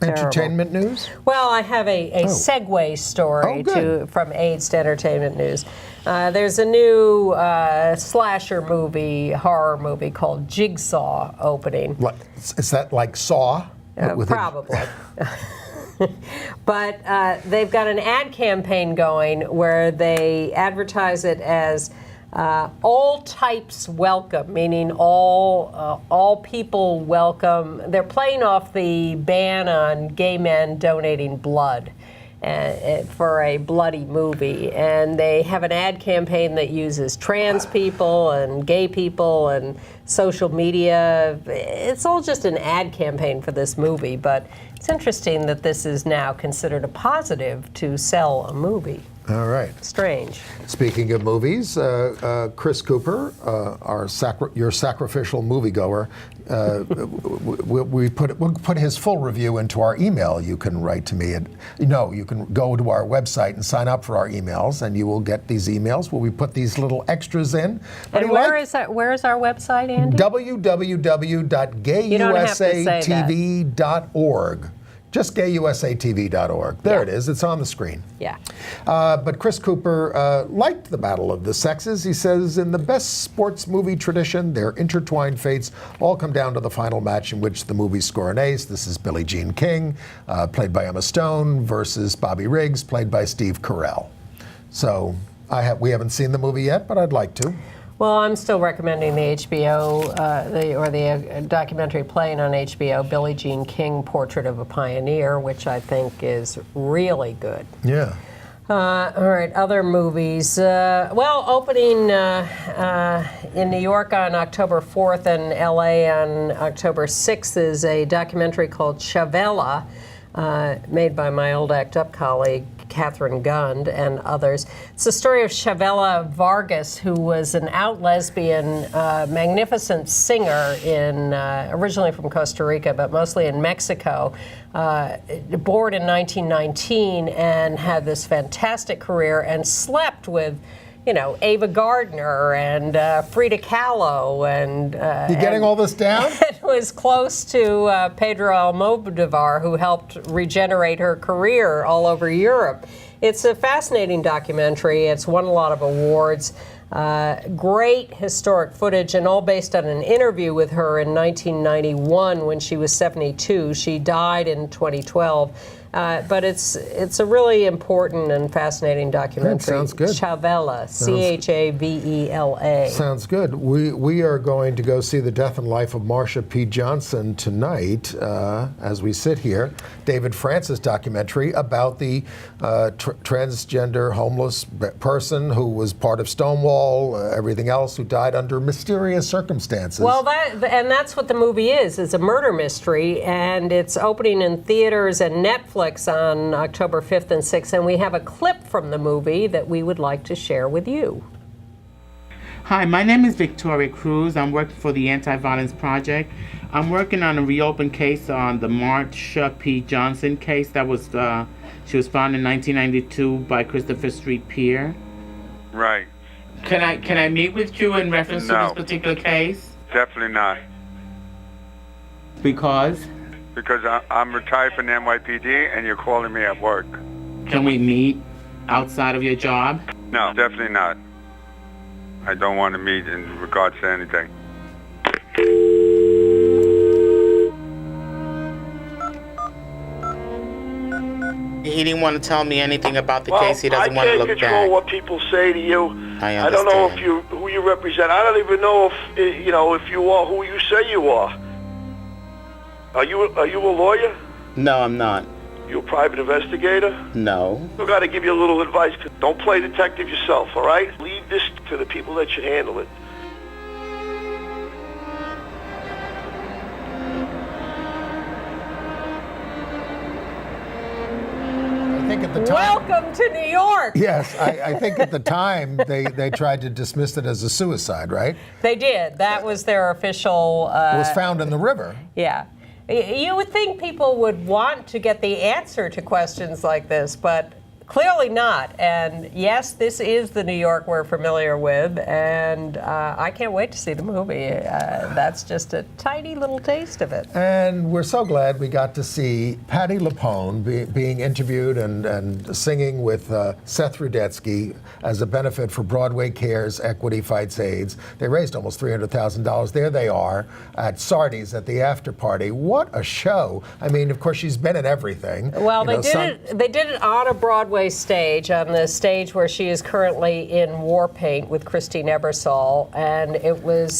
Entertainment news? Well, I have a segue story from AIDS to entertainment news. There's a new slasher movie, horror movie called Jigsaw opening. Is that like Saw? Probably. But they've got an ad campaign going where they advertise it as all types welcome, meaning all people welcome. They're playing off the ban on gay men donating blood for a bloody movie, and they have an ad campaign that uses trans people and gay people and social media. It's all just an ad campaign for this movie, but it's interesting that this is now considered a positive to sell a movie. All right. Strange. Speaking of movies, Chris Cooper, your sacrificial moviegoer, we'll put his full review into our email. You can write to me you can go to our website and sign up for our emails, and you will get these emails where we put these little extras in. And where is our website, Andy? www.gayusatv.org. Just gayusatv.org. There it is. It's on the screen. Yeah. But Chris Cooper liked the Battle of the Sexes. He says, in the best sports movie tradition, their intertwined fates all come down to the final match in which the movies score an ace. This is Billie Jean King, played by Emma Stone, versus Bobby Riggs, played by Steve Carell. So we haven't seen the movie yet, but I'd like to. Well, I'm still recommending the HBO, the documentary playing on HBO, Billie Jean King, Portrait of a Pioneer, which I think is really good. Yeah. All right, other movies. Opening in New York on October 4th and LA on October 6th is a documentary called Chavela, made by my old ACT UP colleague, Catherine Gund, and others. It's the story of Chavela Vargas, who was an out lesbian, magnificent singer originally from Costa Rica, but mostly in Mexico. Born in 1919 and had this fantastic career and slept with Ava Gardner and Frida Kahlo and... You getting all this down? It was close to Pedro Almodovar, who helped regenerate her career all over Europe. It's a fascinating documentary. It's won a lot of awards. Great historic footage, and all based on an interview with her in 1991 when she was 72. She died in 2012. But it's a really important and fascinating documentary. That sounds good. Chavela, Chavela. Sounds good. We are going to go see The Death and Life of Marsha P. Johnson tonight as we sit here. David Francis documentary about the transgender homeless person who was part of Stonewall, everything else, who died under mysterious circumstances. Well, that's what the movie is. It's a murder mystery, and it's opening in theaters and Netflix on October 5th and 6th, and we have a clip from the movie that we would like to share with you. Hi, my name is Victoria Cruz. I'm working for the Anti-Violence Project. I'm working on a reopened case on the Marsha P. Johnson case that was, she was found in 1992 by Christopher Street Pier. Right. Can I meet with you in reference to this particular case? Definitely not. Because? Because I'm retired from the NYPD and you're calling me at work. Can we meet outside of your job? No, definitely not. I don't want to meet in regards to anything. He didn't want to tell me anything about the case. He doesn't want to look back. I can't control what people say to you. I don't know who you represent. I don't even know if you are who you say you are. Are you a lawyer? No, I'm not. You a private investigator? No. I've got to give you a little advice. Don't play detective yourself, all right? Leave this to the people that should handle it. I think at the time. Welcome to New York. Yes, I think at the time they tried to dismiss it as a suicide, right? They did. That was their official. It was found in the river. Yeah. You would think people would want to get the answer to questions like this, but clearly not. And yes, this is the New York we're familiar with, and I can't wait to see the movie. That's just a tiny little taste of it. And we're so glad we got to see Patti LuPone being interviewed and singing with Seth Rudetsky as a benefit for Broadway Cares Equity Fights AIDS. They raised almost $300,000. There they are at Sardi's at the after party. What a show. I mean, of course, she's been in everything. Well, they did it on a Broadway stage, on the stage where she is currently in War Paint with Christine Ebersol, and it was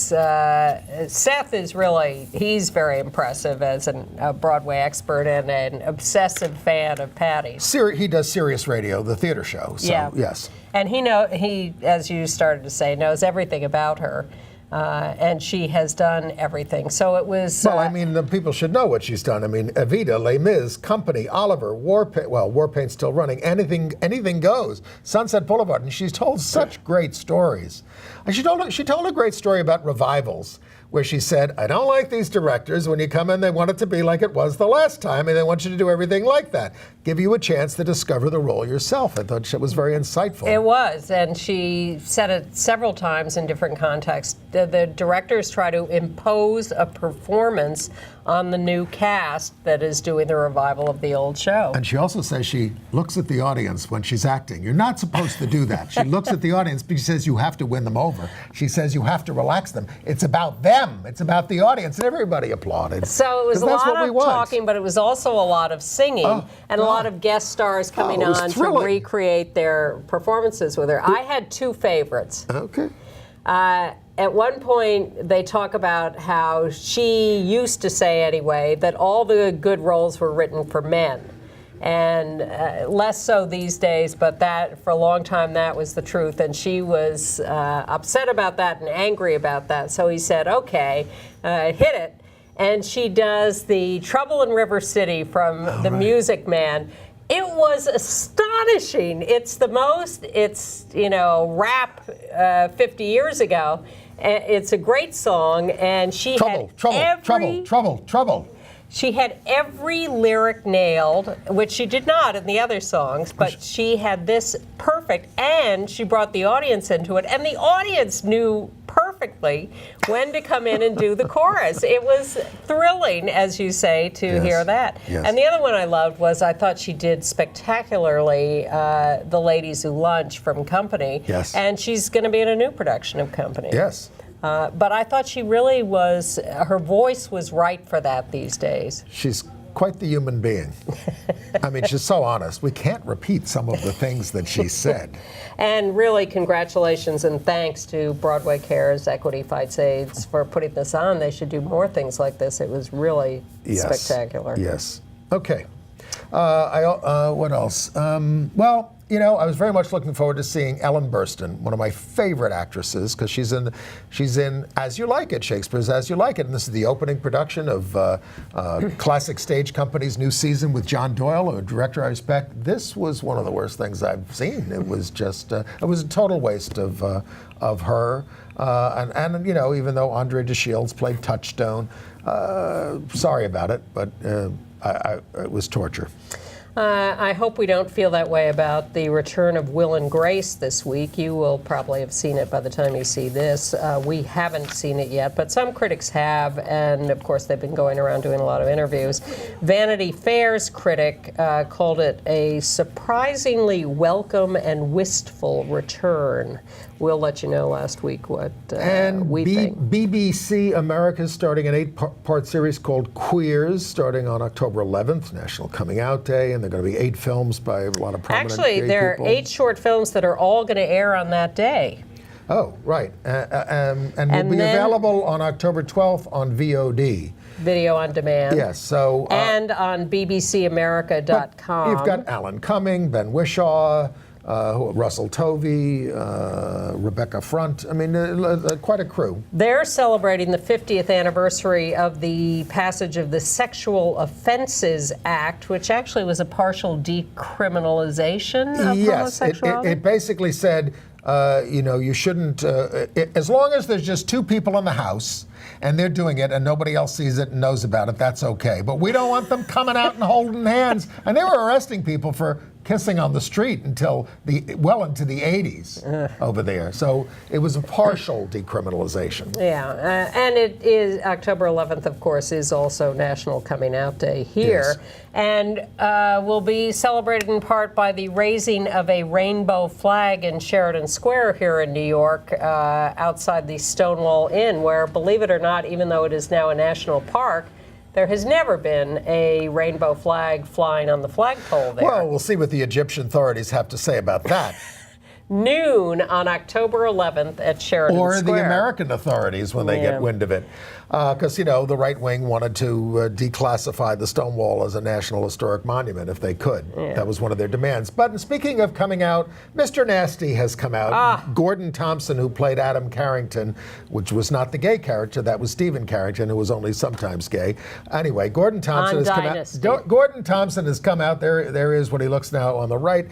Seth is really, he's very impressive as a Broadway expert and an obsessive fan of Patti's. He does Sirius Radio, the theater show. So, yeah. Yes. And he, as you started to say, knows everything about her. And she has done everything. So it was. Well, I mean, the people should know what she's done. I mean, Evita, Les Mis, Company, Oliver, War Paint's still running. Anything goes. Sunset Boulevard, and she's told such great stories. And she told a great story about revivals, where she said, I don't like these directors. When you come in, they want it to be like it was the last time, and they want you to do everything like that. Give you a chance to discover the role yourself. I thought it was very insightful. It was, and she said it several times in different contexts. The directors try to impose a performance on the new cast that is doing the revival of the old show. And she also says she looks at the audience when she's acting. You're not supposed to do that. She looks at the audience, but she says you have to win them over. She says you have to relax them. It's about them. It's about the audience, and everybody applauded. So it was a lot of talking, but it was also a lot of singing and a lot of guest stars coming on to recreate their performances with her. I had two favorites. Okay. At one point, they talk about how she used to say, anyway, that all the good roles were written for men. And less so these days, but that for a long time that was the truth. And she was upset about that and angry about that. So he said, okay, hit it. And she does the Trouble in River City from The Music Man. It was astonishing. It's the most, rap 50 years ago. It's a great song, and she had Trouble. She had every lyric nailed, which she did not in the other songs, but she had this perfect, and she brought the audience into it, and the audience knew perfectly when to come in and do the chorus. It was thrilling, as you say, to hear that. Yes. And the other one I loved was I thought she did spectacularly The Ladies Who Lunch from Company. Yes. And she's going to be in a new production of Company. Yes. But I thought she really was, her voice was right for that these days. She's quite the human being. I mean, she's so honest. We can't repeat some of the things that she said. And really, congratulations and thanks to Broadway Cares Equity Fights AIDS for putting this on. They should do more things like this. It was really spectacular. Yes. Okay. What else? Well, I was very much looking forward to seeing Ellen Burstyn, one of my favorite actresses, because she's in As You Like It, Shakespeare's As You Like It, and this is the opening production of Classic Stage Company's new season with John Doyle, a director I respect. This was one of the worst things I've seen. It was just, it was a total waste of her, and even though Andre DeShields played Touchstone, sorry about it, but it was torture. I hope we don't feel that way about the return of Will and Grace this week. You will probably have seen it by the time you see this. We haven't seen it yet, but some critics have, and of course they've been going around doing a lot of interviews. Vanity Fair's critic called it a surprisingly welcome and wistful return. We'll let you know last week what we think. BBC America's starting an 8-part series called Queers, starting on October 11th, National Coming Out Day, and there are going to be 8 films by a lot of prominent Actually, gay there people. are 8 short films that are all going to air on that day. Oh, right. And will And be then- available on October 12th on VOD. Video on demand. Yes, so... And on bbcamerica.com. You've got Alan Cumming, Ben Whishaw, Russell Tovey, Rebecca Front. I mean, quite a crew. They're celebrating the 50th anniversary of the passage of the Sexual Offenses Act, which actually was a partial decriminalization of homosexuality. It basically said, you shouldn't, as long as there's just two people in the house and they're doing it and nobody else sees it and knows about it, that's okay. But we don't want them coming out and holding hands. And they were arresting people for kissing on the street until well into the 80s over there. So it was a partial decriminalization. Yeah, and it is October 11th, of course, is also National Coming Out Day here. Yes. And will be celebrated in part by the raising of a rainbow flag in Sheridan Square here in New York, outside the Stonewall Inn, where, believe it or not, even though it is now a national park, there has never been a rainbow flag flying on the flagpole there. Well, we'll see what the Egyptian authorities have to say about that. Noon on October 11th at Sheridan Or Square. the American authorities when they get wind of it. Because, the right wing wanted to declassify the Stonewall as a National Historic Monument if they could. Yeah. That was one of their demands. But speaking of coming out, Mr. Nasty has come out. Gordon Thompson, who played Adam Carrington, which was not the gay character, that was Stephen Carrington, who was only sometimes gay. Anyway, Gordon Thompson On has come Dynasty. out. Gordon Thompson has come out. There is what he looks now on the right.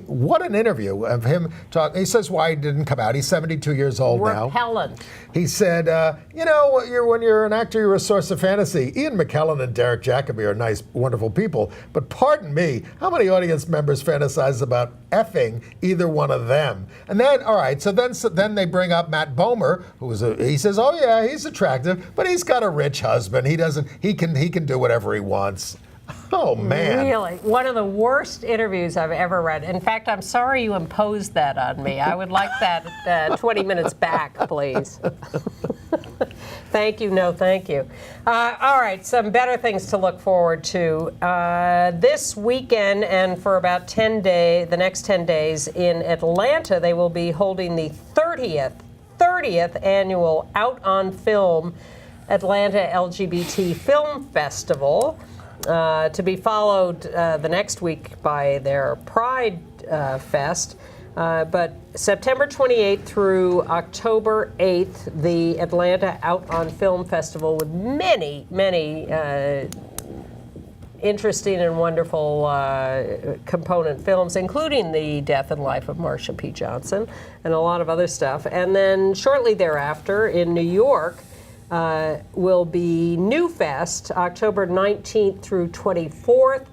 What an interview of him talking. He says why he didn't come out. He's 72 years old now. Repellent. He said, when you're an actor, you're a source of fantasy. Ian McKellen and Derek Jacobi are nice, wonderful people. But pardon me, how many audience members fantasize about effing either one of them? And then, all right, so then they bring up Matt Bomer, he says, oh yeah, he's attractive, but he's got a rich husband. He can do whatever he wants. Oh, man. Really? One of the worst interviews I've ever read. In fact, I'm sorry you imposed that on me. I would like that 20 minutes back, please. Thank you, no thank you. All right, some better things to look forward to. This weekend and for about the next 10 days in Atlanta, they will be holding the 30th annual Out on Film Atlanta LGBT Film Festival. To be followed the next week by their Pride Fest. But September 28th through October 8th, the Atlanta Out on Film Festival with many, many interesting and wonderful component films, including The Death and Life of Marsha P. Johnson and a lot of other stuff. And then shortly thereafter in New York, will be New Fest, October 19th through 24th.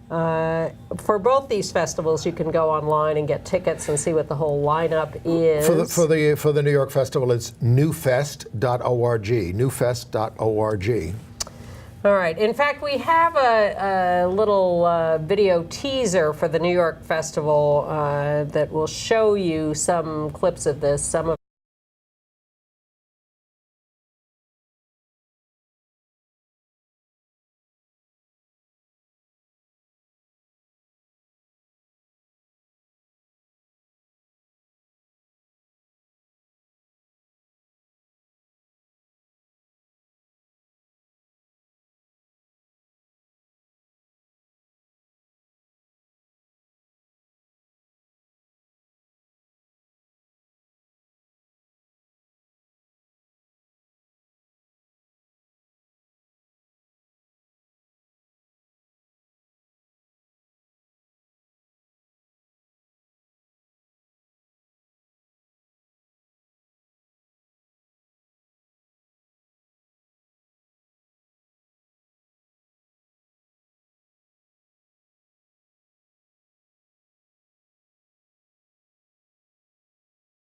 For both these festivals, you can go online and get tickets and see what the whole lineup is. For the New York Festival, it's newfest.org. Newfest.org. All right. In fact, we have a little video teaser for the New York Festival that will show you some clips of this. Some of